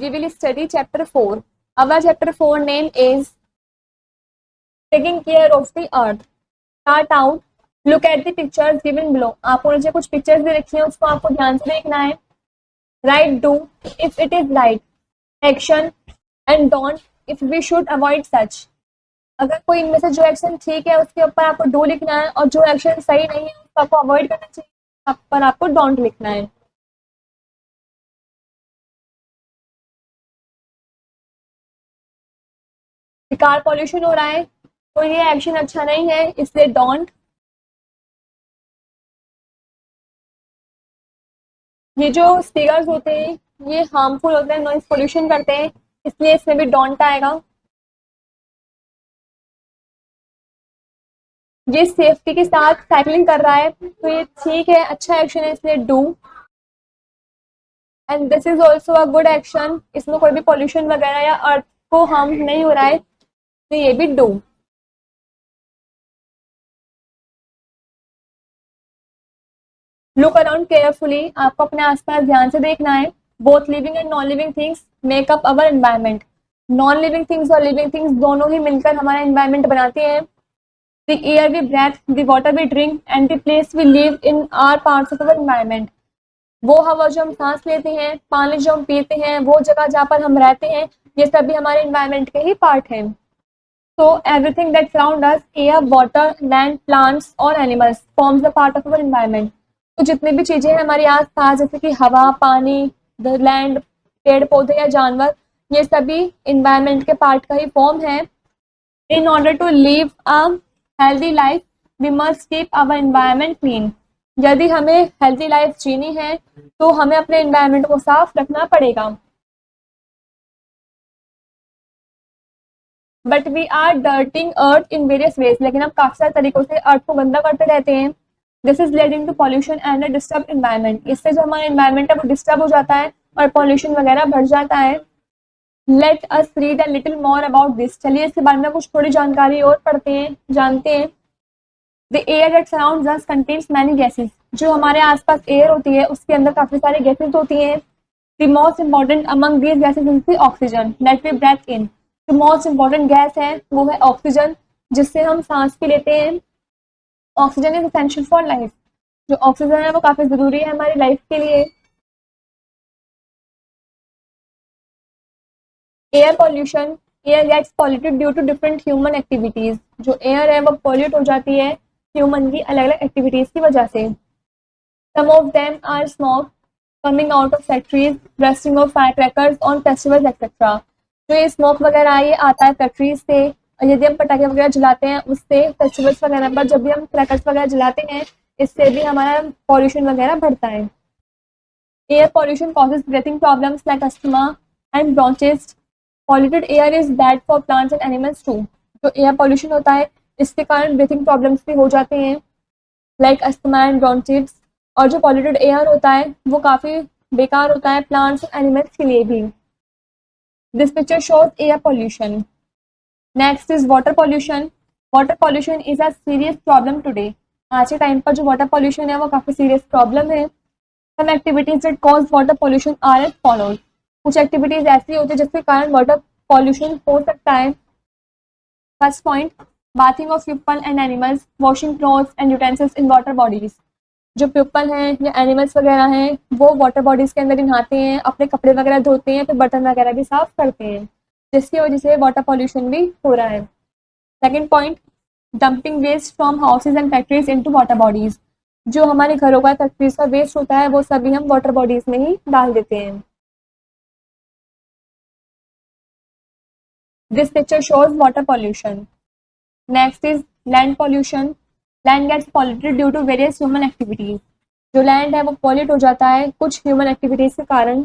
we will study chapter 4. Our chapter 4 name is taking care of the earth. Start out. Look at the pictures given below. आपको नीचे कुछ pictures भी रखी हैं, उसको आपको ध्यान से देखना है. Right, do if it is right. Action and don't if we should avoid such. अगर कोई इनमें से जो एक्शन ठीक है उसके ऊपर आपको डू लिखना है, और जो एक्शन सही नहीं है उसको आपको अवॉइड करना चाहिए, आप पर आपको डोंट लिखना है. कार पॉल्यूशन हो रहा है तो ये एक्शन अच्छा नहीं है, इसलिए डोंट. ये जो स्पीकर्स होते हैं ये हार्मफुल होते हैं, नॉइज पोल्यूशन करते हैं, इसलिए इसमें भी डोंट आएगा. ये सेफ्टी के साथ साइकिलिंग कर रहा है तो ये ठीक है, अच्छा एक्शन है, इसलिए do. And this is also a good action, इसमें कोई भी पोल्यूशन वगैरह या अर्थ को हार्म नहीं हो रहा है, तो ये भी डू. लुक अराउंड केयरफुली, आपको अपने आसपास ध्यान से देखना है. Both living and non living things make up our environment. Non living things और लिविंग थिंग्स दोनों ही मिलकर हमारा एनवायरमेंट बनाती हैं. The air we breathe, the water we drink and the place we live in are parts of our environment. वो हवा जो हम सांस लेते हैं, पानी जो हम पीते हैं, वो जगह जहाँ पर हम रहते हैं, ये सभी हमारे एनवायरमेंट के ही पार्ट हैं. So everything that surrounds us, air, water, land, plants और animals forms a part of our environment. तो जितनी भी चीजें हैं हमारे आस पास, जैसे कि हवा, पानी, द लैंड, पेड़ पौधे या जानवर, ये सभी environment के पार्ट का ही फॉर्म है. In order to live a healthy life, we must keep our environment clean. यदि हमें हेल्दी लाइफ जीनी है तो हमें अपने environment को साफ रखना पड़ेगा. But we are dirtying earth in various ways, लेकिन हम काफी सारे तरीकों से अर्थ को गंदा करते रहते हैं. This is leading to pollution and a disturb environment. इससे जो हमारा एनवायरमेंट है वो डिस्टर्ब हो जाता है और पॉल्यूशन वगैरह बढ़ जाता है. Let us read a little more about this. चलिए इसके बारे में कुछ थोड़ी जानकारी और पढ़ते हैं, जानते हैं. The air that surrounds us contains many gases. जो हमारे आसपास एयर होती है उसके अंदर काफी सारी गैसेस होती हैं. The most important among these gases is the oxygen that we breathe in. जो मोस्ट इम्पॉर्टेंट गैस है वो है ऑक्सीजन, जिससे हम सांस भी लेते हैं. Oxygen is essential for life. जो ऑक्सीजन है वो काफी जरूरी है हमारी लाइफ के लिए. Air pollution, air gets polluted due to different human activities. जो एयर है वो पॉल्यूट हो जाती है ह्यूमन की अलग अलग एक्टिविटीज की वजह से. Some of them are smoke coming out of factories, bursting of fire crackers on festivals etcetera. जो ये स्मोक वगैरह ये आता है फैक्ट्रीज से, और यदि हम पटाखे वगैरह जलाते हैं उससे, फेस्टिवल्स वगैरह पर जब भी हम क्रैकर्स वगैरह जलाते हैं, इससे भी हमारा पॉल्यूशन वगैरह बढ़ता है. Air pollution causes breathing problems like asthma and bronchitis. Polluted air is bad for plants and animals too. जो एयर पॉल्यूशन होता है इसके कारण ब्रीथिंग प्रॉब्लम्स भी हो जाते हैं, लाइक अस्थमा एंड ब्रोंचिटिस. और जो पॉल्यूटेड एयर होता है वो काफ़ी बेकार होता है प्लांट्स और एनिमल्स के लिए भी. This picture shows air pollution. Next is water pollution. Water pollution is a serious problem today. आज के टाइम पर जो वाटर पॉल्यूशन है वो काफी सीरियस प्रॉब्लम है. Some activities that cause water pollution are as follows. कुछ एक्टिविटीज ऐसी होती है जिसके कारण वाटर पॉल्यूशन हो सकता है. First point, bathing of people and animals, washing clothes and utensils in water bodies. जो पीपल हैं या एनिमल्स वगैरह हैं वो वाटर बॉडीज के अंदर ही नहाते हैं, अपने कपड़े वगैरह धोते हैं, फिर बर्तन वगैरह भी साफ करते हैं, जिसकी वजह से वाटर पॉल्यूशन भी हो रहा है. Second point, dumping waste from houses and factories into water bodies. जो हमारे घरों का फैक्ट्रीज का वेस्ट होता है वो सभी हम वाटर बॉडीज में ही डाल देते हैं. This picture shows water pollution. Next is land pollution. Land gets polluted due to various human activities. जो लैंड है वो पॉल्यूट हो जाता है कुछ ह्यूमन एक्टिविटीज के कारण.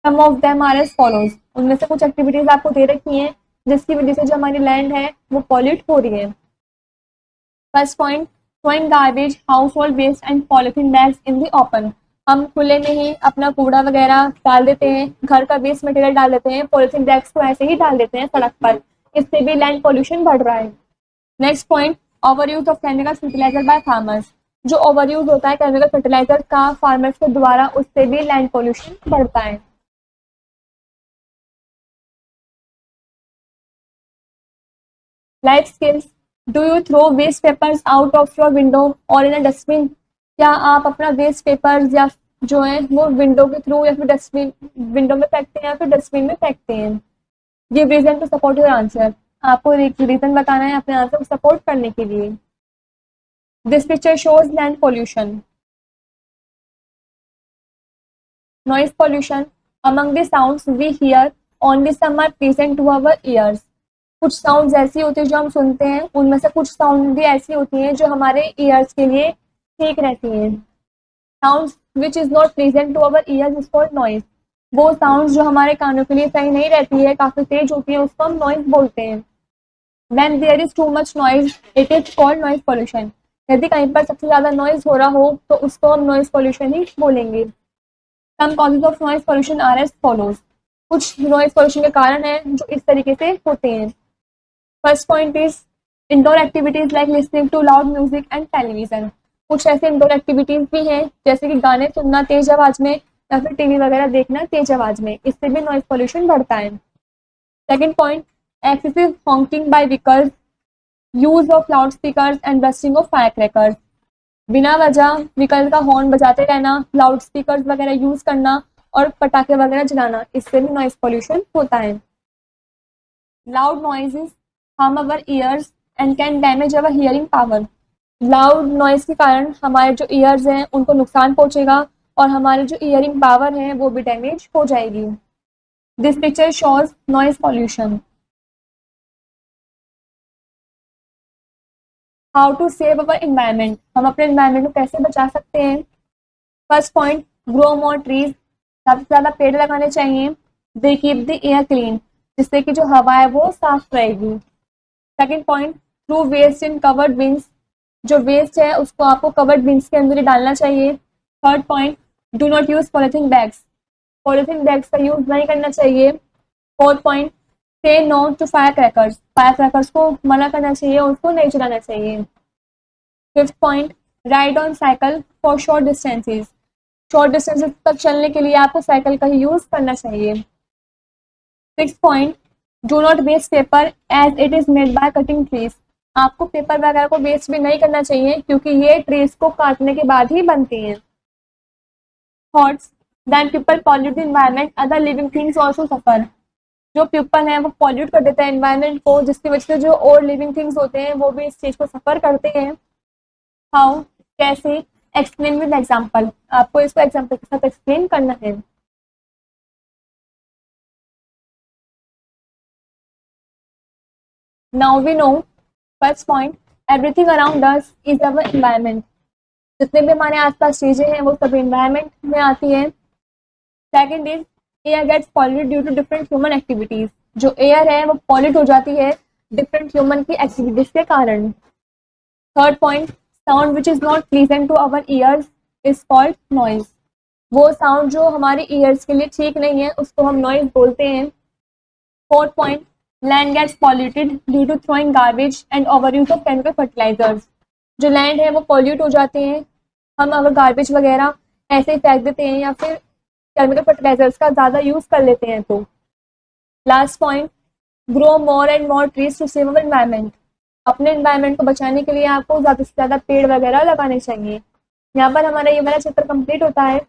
Some of them are as follows. उनमें से कुछ एक्टिविटीज आपको दे रखी हैं जिसकी वजह से जो हमारी लैंड है वो पॉल्यूट हो रही है. First point, throwing garbage, household waste and polythene bags in the open. हम खुले में ही अपना कूड़ा वगैरह डाल देते हैं, घर का वेस्ट मटेरियल डाल देते हैं, पॉलिथीन बैग्स को ऐसे ही डाल देते हैं सड़क पर. इससे भी लैंड पॉल्यूशन बढ़ रहा है. Next point, over use of chemical fertiliser by farmers. जो ओवर यूज होता है केमिकल फर्टिलाइजर का फार्मर्स के द्वारा, उससे भी लैंड पॉल्यूशन बढ़ता है. Life skills, do you throw waste papers out of your window और इन अ डस्टबिन? क्या आप अपना वेस्ट पेपर्स या जो है वो विंडो के थ्रू या फिर डस्टबिन, विंडो में फेंकते हैं या फिर डस्टबिन में फेंकते हैं? Give reason to support your answer, आपको एक रीजन बताना है अपने आंसर को सपोर्ट करने के लिए। This picture shows land pollution. Noise pollution, among the sounds we hear only some are pleasant to our ears. कुछ साउंड्स ऐसी होती है जो हम सुनते हैं, उनमें से कुछ साउंड भी ऐसी होती हैं जो हमारे ईयर्स के लिए ठीक रहती हैं। Sounds which is not pleasant to our ears is called noise. वो साउंड्स जो हमारे कानों के लिए सही नहीं रहती है, काफी तेज होती है, उसको हम नॉइज बोलते हैं। When there is too much noise, it is called noise pollution. यदि कहीं पर सबसे ज्यादा नॉइज हो रहा हो तो उसको हम नॉइज पोल्यूशन ही बोलेंगे। Some causes of noise pollution are as follows. कुछ नॉइज पोल्यूशन के कारण हैं जो इस तरीके से होते हैं। First point is indoor activities like listening to loud music and television. कुछ ऐसे इंडोर एक्टिविटीज भी हैं जैसे कि गाने सुनना तेज आवाज में या फिर टीवी वगैरह देखना तेज आवाज में, इससे भी नॉइज पोल्यूशन बढ़ता है। Second point, excessive honking by vehicles, use of loudspeakers and bursting of firecrackers। बिना वजह व्हीकल का हॉर्न बजाते रहना, लाउड स्पीकर वगैरह यूज करना और पटाखे वगैरह जलाना, इससे भी नॉइज पोल्यूशन होता है। Loud noises harm our years and can damage our hearing power. Loud noise के कारण हमारे जो ईयर्स हैं उनको नुकसान पहुंचेगा और हमारे जो हियरिंग पावर है वो भी डैमेज हो जाएगी। This picture shows noise pollution. How to save our environment, हम अपने एनवायरमेंट को कैसे बचा सकते हैं। First point, grow more trees, ज़्यादा से ज़्यादा पेड़ लगाने चाहिए। They keep the air clean, जिससे कि जो हवा है वो साफ रहेगी। Second point, throw waste in covered bins, जो वेस्ट है उसको आपको कवर्ड बिन्स के अंदर ही डालना चाहिए। Third point, do not use polythene bags, polythene bags का यूज नहीं करना चाहिए। Fourth point, say no to firecrackers, firecrackers को मना करना चाहिए, उसको नहीं चलाना चाहिए। Fifth point, ride on cycle for short distances, short distances तक चलने के लिए आपको साइकिल का ही यूज करना चाहिए। Sixth point, do not waste paper as it is made by cutting trees, आपको पेपर वगैरह को वेस्ट भी नहीं करना चाहिए क्योंकि ये ट्रीज को काटने के बाद ही बनती हैं। Thoughts, than people pollute the environment other living things also suffer, जो पीपल है वो पॉल्यूट कर देता है एनवायरमेंट को, जिसकी वजह से जो और लिविंग थिंग्स होते हैं वो भी इस चीज को सफर करते हैं। हाउ, कैसे, एक्सप्लेन विद एग्जांपल, आपको इसको एग्जांपल के साथ एक्सप्लेन करना है। Now we know, first point, everything around us is our environment, जितने भी हमारे आसपास चीजें हैं वो सब एनवायरमेंट में आती है। Second is air gets polluted due to different human activities, जो एयर है वो पॉल्यूट हो जाती है डिफरेंट ह्यूमन की एक्टिविटीज के कारण। Third point, sound which is not pleasant to our ears is called noise, वो साउंड जो हमारे ईयर्स के लिए ठीक नहीं है उसको हम नॉइज बोलते हैं। Fourth point, land gets polluted due to throwing garbage and over use of chemical fertilizers, जो लैंड है वो पॉल्यूट हो जाते हैं हम अगर गार्बेज वगैरह ऐसे ही फेंक देते हैं या फिर केमिकल फर्टिलाइजर्स का ज़्यादा यूज़ कर लेते हैं तो। Last point, grow more and more trees to save our environment, अपने एनवायरमेंट को बचाने के लिए आपको ज़्यादा से ज़्यादा पेड़ वगैरह लगाने चाहिए। यहाँ पर हमारा ये वाला चैप्टर कंप्लीट होता है।